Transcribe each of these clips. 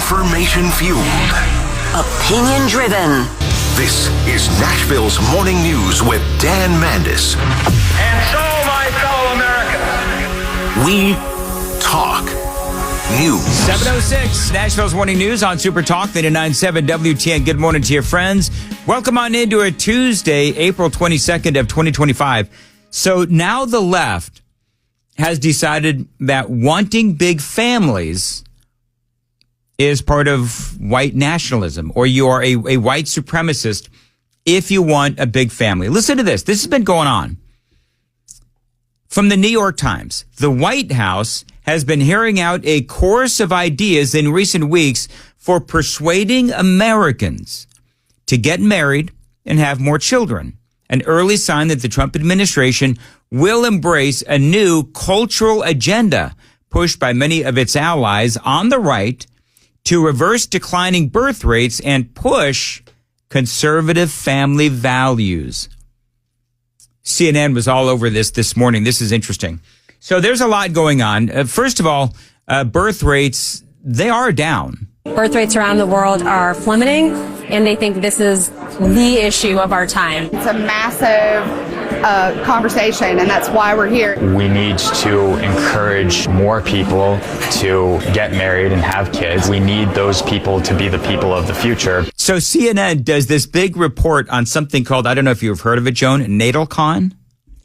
Information fueled. Opinion driven. This is Nashville's Morning News with Dan Mandis. And so, my fellow Americans, We talk news. 7:06, Nashville's Morning News on Super Talk 99.7 WTN. Good morning to your friends. Welcome on into a Tuesday, April 22nd of 2025. So now the left has decided that wanting big families is part of white nationalism, or you are a white supremacist if you want a big family. Listen to this. This has been going on. From the New York Times, the White House has been hearing out a chorus of ideas in recent weeks for persuading Americans to get married and have more children. An early sign that the Trump administration will embrace a new cultural agenda pushed by many of its allies on the right to reverse declining birth rates and push conservative family values. CNN was all over this morning. This is interesting. So there's a lot going on. First of all, birth rates, they are down. Birth rates around the world are plummeting, and they think this is the issue of our time. It's a massive conversation, and that's why we're here. We need to encourage more people to get married and have kids. We need those people to be the people of the future. So CNN does this big report on something called, I don't know if you've heard of it, Joan, NatalCon?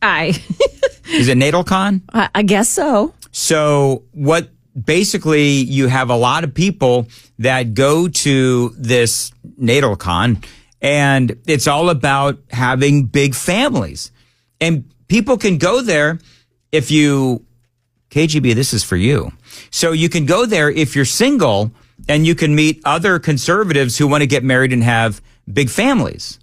Is it NatalCon? I guess so. So what basically you have a lot of people that go to this NatalCon, and it's all about having big families. And people can go there if you, KGB, this is for you. So you can go there if you're single, and you can meet other conservatives who want to get married and have big families.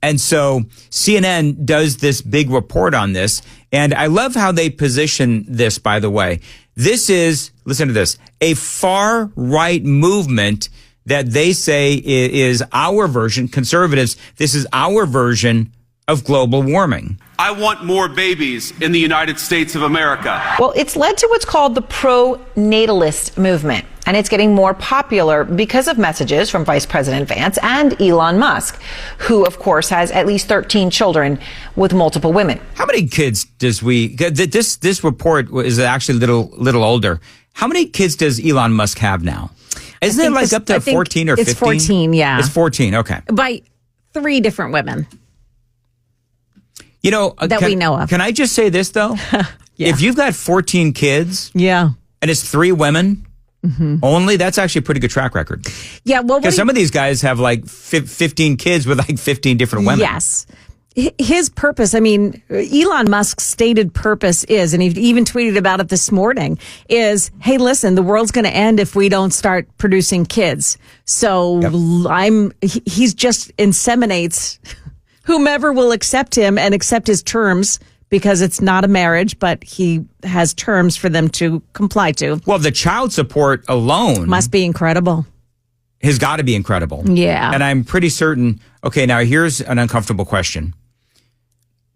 And so CNN does this big report on this. And I love how they position this, by the way. This is, listen to this, a far right movement that they say is our version, conservatives, this is our version of global warming. I want more babies in the United States of America. Well, it's led to what's called the pro-natalist movement, and it's getting more popular because of messages from Vice President Vance and Elon Musk, who, of course, has at least 13 children with multiple women. How many kids does this report is actually a little older. How many kids does Elon Musk have now? Isn't it like up to 14 or 15? It's 14, yeah. It's 14, okay. By 3 different women. You know, that we know of. Can I just say this, though? Yeah. If you've got 14 kids, yeah, and it's 3 women only, that's actually a pretty good track record. Yeah, well, because some of these guys have like 15 kids with like 15 different women. Yes. His purpose, I mean, Elon Musk's stated purpose is, and he even tweeted about it this morning, is, hey, listen, the world's going to end if we don't start producing kids. So he's just inseminates whomever will accept him and accept his terms, because it's not a marriage, but he has terms for them to comply to. Well, the child support alone must be incredible. Has got to be incredible. Yeah. And I'm pretty certain. Okay, now here's an uncomfortable question.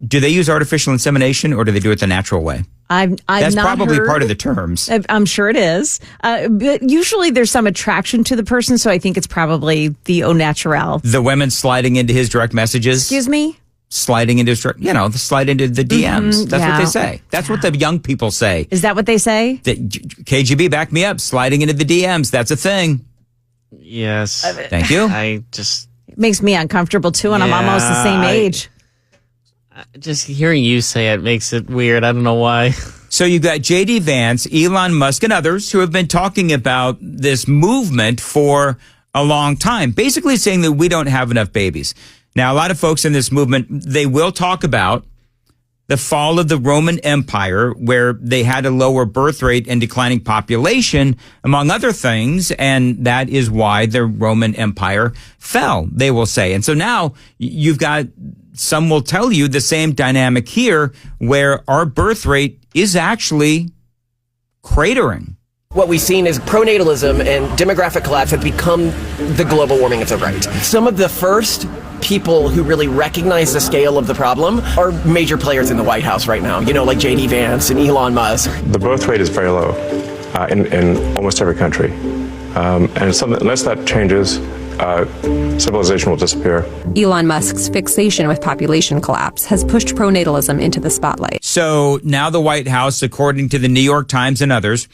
Do they use artificial insemination, or do they do it the natural way? That's probably part of the terms. I'm sure it is. But usually there's some attraction to the person, so I think it's probably the au naturel. The women sliding into his direct messages. Excuse me? Sliding into his direct, slide into the DMs. That's what they say. That's what the young people say. Is that what they say? KGB, back me up. Sliding into the DMs. That's a thing. Yes. Thank you. It makes me uncomfortable too, and I'm almost the same age. Just hearing you say it makes it weird. I don't know why. So you got J.D. Vance, Elon Musk, and others who have been talking about this movement for a long time, basically saying that we don't have enough babies. Now, a lot of folks in this movement, they will talk about the fall of the Roman Empire, where they had a lower birth rate and declining population, among other things, and that is why the Roman Empire fell, they will say. And so now you've got, some will tell you the same dynamic here, where our birth rate is actually cratering. What we've seen is pronatalism and demographic collapse have become the global warming of the right. Some of the first people who really recognize the scale of the problem are major players in the White House right now, like J.D. Vance and Elon Musk. The birth rate is very low in almost every country. And something, unless that changes, civilization will disappear. Elon Musk's fixation with population collapse has pushed pronatalism into the spotlight. So now the White House, according to the New York Times and others,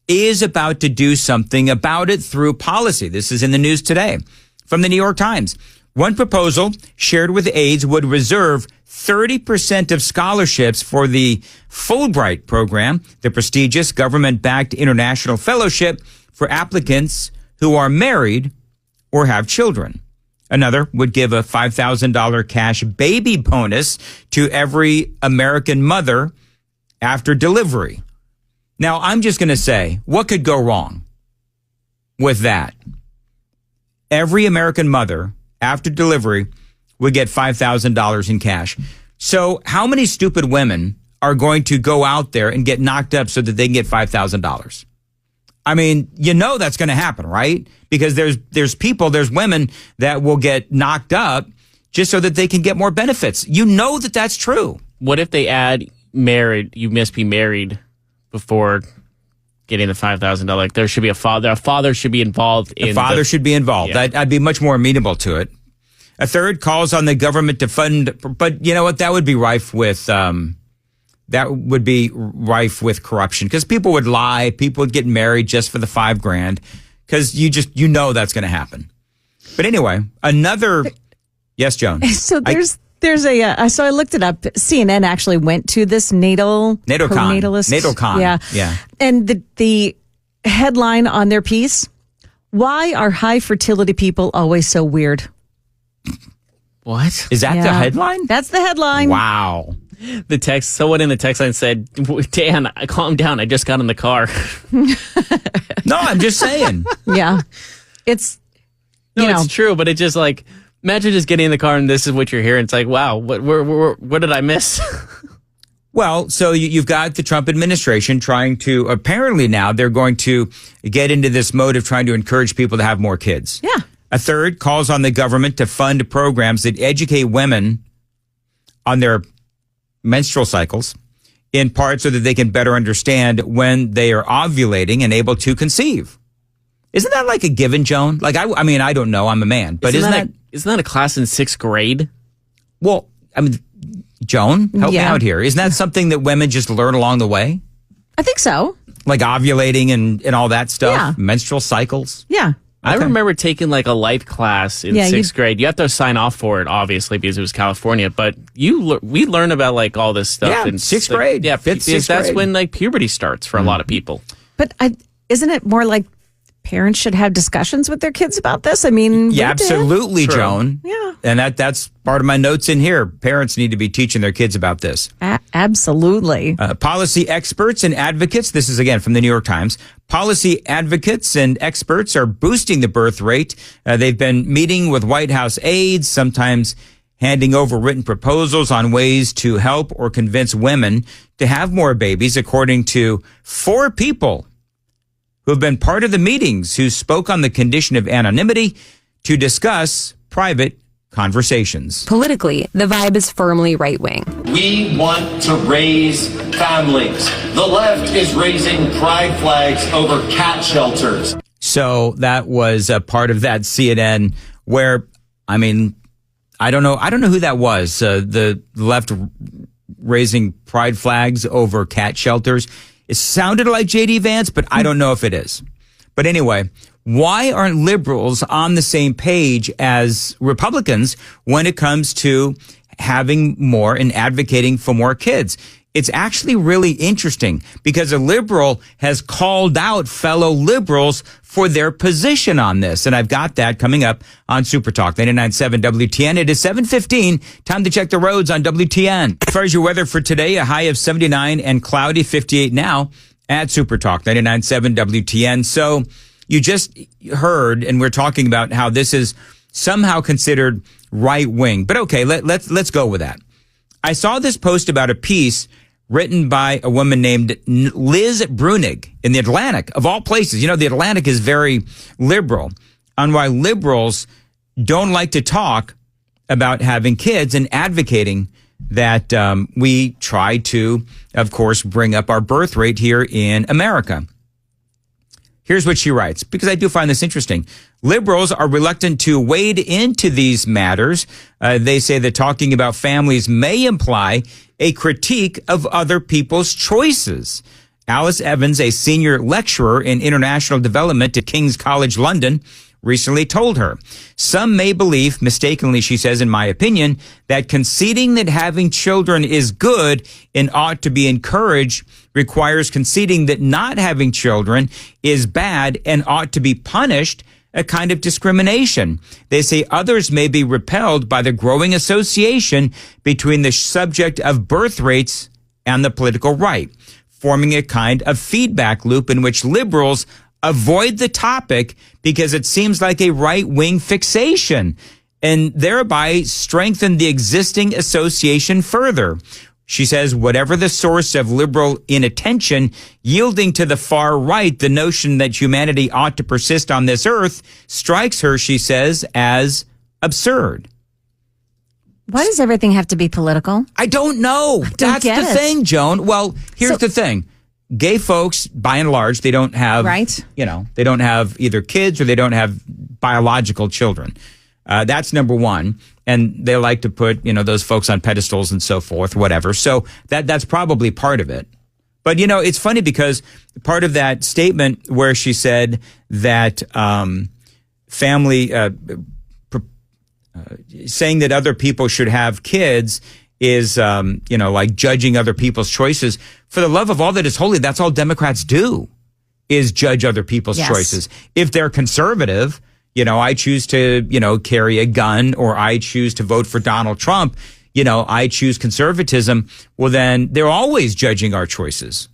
is about to do something about it through policy. This is in the news today from the New York Times. One proposal shared with aides would reserve 30% of scholarships for the Fulbright program, the prestigious government-backed international fellowship for applicants who are married or have children. Another would give a $5,000 cash baby bonus to every American mother after delivery. Now, I'm just going to say, what could go wrong with that? Every American mother after delivery would get $5,000 in cash. So how many stupid women are going to go out there and get knocked up so that they can get $5,000? I mean, you know that's going to happen, right? Because there's women that will get knocked up just so that they can get more benefits. You know that that's true. What if they add married? You must be married before getting the $5,000. Like there should be a father. A father should be involved. The father should be involved. Yeah. I'd be much more amenable to it. A third calls on the government to fund, but you know what? That would be rife with corruption because people would lie. People would get married just for the $5,000 because you know that's going to happen. But anyway, another. Yes, Joan. So so I looked it up. CNN actually went to this pronatalist. NatalCon. Yeah. And the headline on their piece, why are high fertility people always so weird? What? Is that the headline? That's the headline. Wow. Someone in the text line said, Dan, calm down. I just got in the car. No, I'm just saying. Yeah. It's true, but it's just like, imagine just getting in the car and this is what you're hearing. It's like, wow, what did I miss? Well, so you've got the Trump administration trying to, apparently now they're going to get into this mode of trying to encourage people to have more kids. Yeah. A third calls on the government to fund programs that educate women on their menstrual cycles, in part so that they can better understand when they are ovulating and able to conceive. Isn't that like a given, Joan? Like, I mean, I don't know. I'm a man. But isn't that a class in 6th grade? Well, I mean, Joan, help me out here. Isn't that something that women just learn along the way? I think so. Like ovulating and all that stuff? Yeah. Menstrual cycles? Yeah. I remember taking like a life class in 6th grade. You have to sign off for it, obviously, because it was California. But we learn about like all this stuff in 6th grade. Yeah, 5th, 6th that's grade. when like puberty starts for a lot of people. But isn't it more like parents should have discussions with their kids about this? I mean, yeah, absolutely, True. Joan. Yeah. And that's part of my notes in here. Parents need to be teaching their kids about this. Absolutely. Policy experts and advocates, this is again from the New York Times, policy advocates and experts are boosting the birth rate. They've been meeting with White House aides, sometimes handing over written proposals on ways to help or convince women to have more babies, according to 4 people who have been part of the meetings who spoke on the condition of anonymity to discuss private conversations. Politically, the vibe is firmly right-wing. We want to raise families. The left is raising pride flags over cat shelters. So that was a part of that CNN where, I mean, I don't know who that was. The left raising pride flags over cat shelters. It sounded like J.D. Vance, but I don't know if it is. But anyway, why aren't liberals on the same page as Republicans when it comes to having more and advocating for more kids? It's actually really interesting because a liberal has called out fellow liberals for their position on this. And I've got that coming up on Super Talk 99.7 WTN. It is 7:15. Time to check the roads on WTN. As far as your weather for today, a high of 79 and cloudy, 58 now at Super Talk 99.7 WTN. So you just heard, and we're talking about how this is somehow considered right wing. But okay, let's go with that. I saw this post about a piece written by a woman named Liz Brunig in The Atlantic, of all places. You know, The Atlantic is very liberal on why liberals don't like to talk about having kids and advocating that we try to, of course, bring up our birth rate here in America. Here's what she writes, because I do find this interesting. Liberals are reluctant to wade into these matters. They say that talking about families may imply a critique of other people's choices. Alice Evans, a senior lecturer in international development at King's College London, recently told her, some may believe, mistakenly, she says, in my opinion, that conceding that having children is good and ought to be encouraged requires conceding that not having children is bad and ought to be punished, a kind of discrimination. They say others may be repelled by the growing association between the subject of birth rates and the political right, forming a kind of feedback loop in which liberals avoid the topic because it seems like a right-wing fixation and thereby strengthen the existing association further. She says, whatever the source of liberal inattention, yielding to the far right, the notion that humanity ought to persist on this earth strikes her, she says, as absurd. Why does everything have to be political? I don't know. That's the thing, Joan. Well, here's the thing. Gay folks, by and large, they don't have, they don't have either kids or they don't have biological children. That's number one. And they like to put, those folks on pedestals and so forth, whatever. So that's probably part of it. But, it's funny because part of that statement where she said that family, saying that other people should have kids is, like judging other people's choices. For the love of all that is holy, that's all Democrats do, is judge other people's choices. If they're conservative, I choose to, carry a gun, or I choose to vote for Donald Trump, I choose conservatism. Well, then they're always judging our choices.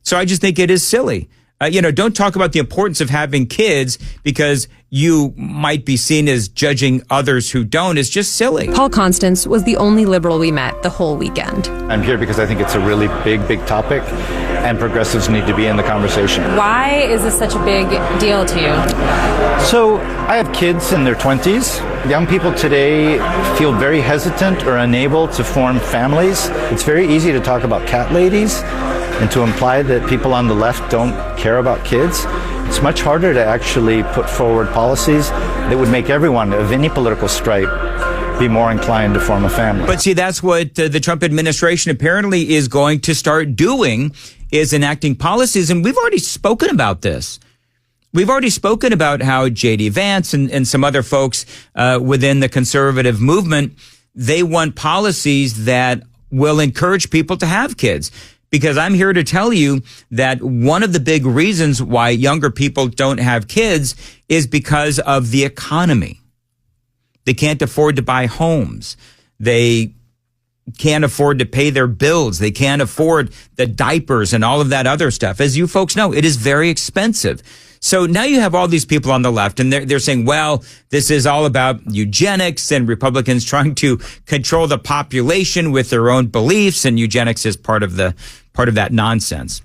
So I just think it is silly. Don't talk about the importance of having kids because you might be seen as judging others who don't. It's just silly. Paul Constance was the only liberal we met the whole weekend. I'm here because I think it's a really big topic, and progressives need to be in the conversation. Why is this such a big deal to you? So I have kids in their 20s. Young people today feel very hesitant or unable to form families. It's very easy to talk about cat ladies and to imply that people on the left don't care about kids. It's much harder to actually put forward policies that would make everyone of any political stripe be more inclined to form a family. But see, that's what the Trump administration apparently is going to start doing, is enacting policies. And we've already spoken about this. We've already spoken about how J.D. Vance and some other folks within the conservative movement, they want policies that will encourage people to have kids. Because I'm here to tell you that one of the big reasons why younger people don't have kids is because of the economy. They can't afford to buy homes. They can't afford to pay their bills. They can't afford the diapers and all of that other stuff. As you folks know, it is very expensive. So now you have all these people on the left, and they're saying, well, this is all about eugenics and Republicans trying to control the population with their own beliefs, and eugenics is part of that nonsense.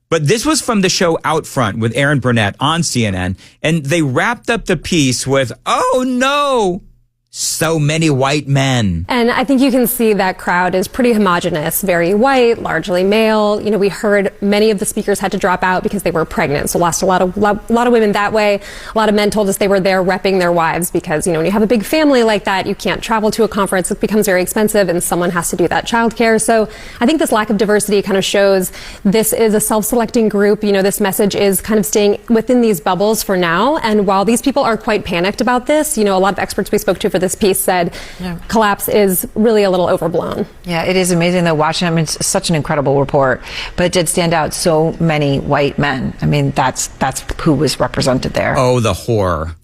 But this was from the show Out Front with Aaron Burnett on CNN, and they wrapped up the piece with, oh no, so many white men. And I think you can see that crowd is pretty homogenous, very white, largely male. We heard many of the speakers had to drop out because they were pregnant, so lost a lot of women that way. A lot of men told us they were there repping their wives because, when you have a big family like that, you can't travel to a conference. It becomes very expensive and someone has to do that childcare. So I think this lack of diversity kind of shows this is a self-selecting group. This message is kind of staying within these bubbles for now. And while these people are quite panicked about this, a lot of experts we spoke to for this piece said collapse is really a little overblown. Yeah, it is amazing though watching. It's such an incredible report, but it did stand out, so many white men. That's who was represented there. Oh, the horror.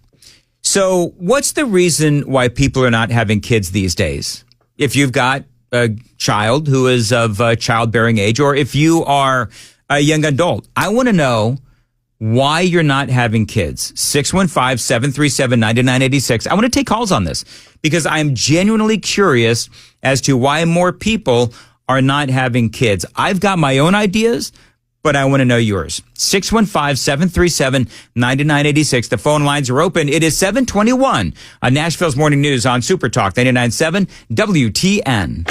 So what's the reason why people are not having kids these days? If you've got a child who is of childbearing age, or if you are a young adult, I want to know why you're not having kids. 615-737-9986. I want to take calls on this because I'm genuinely curious as to why more people are not having kids. I've got my own ideas, but I want to know yours. 615-737-9986. The phone lines are open. It is 7:21 on Nashville's Morning News on Super Talk 99.7 WTN.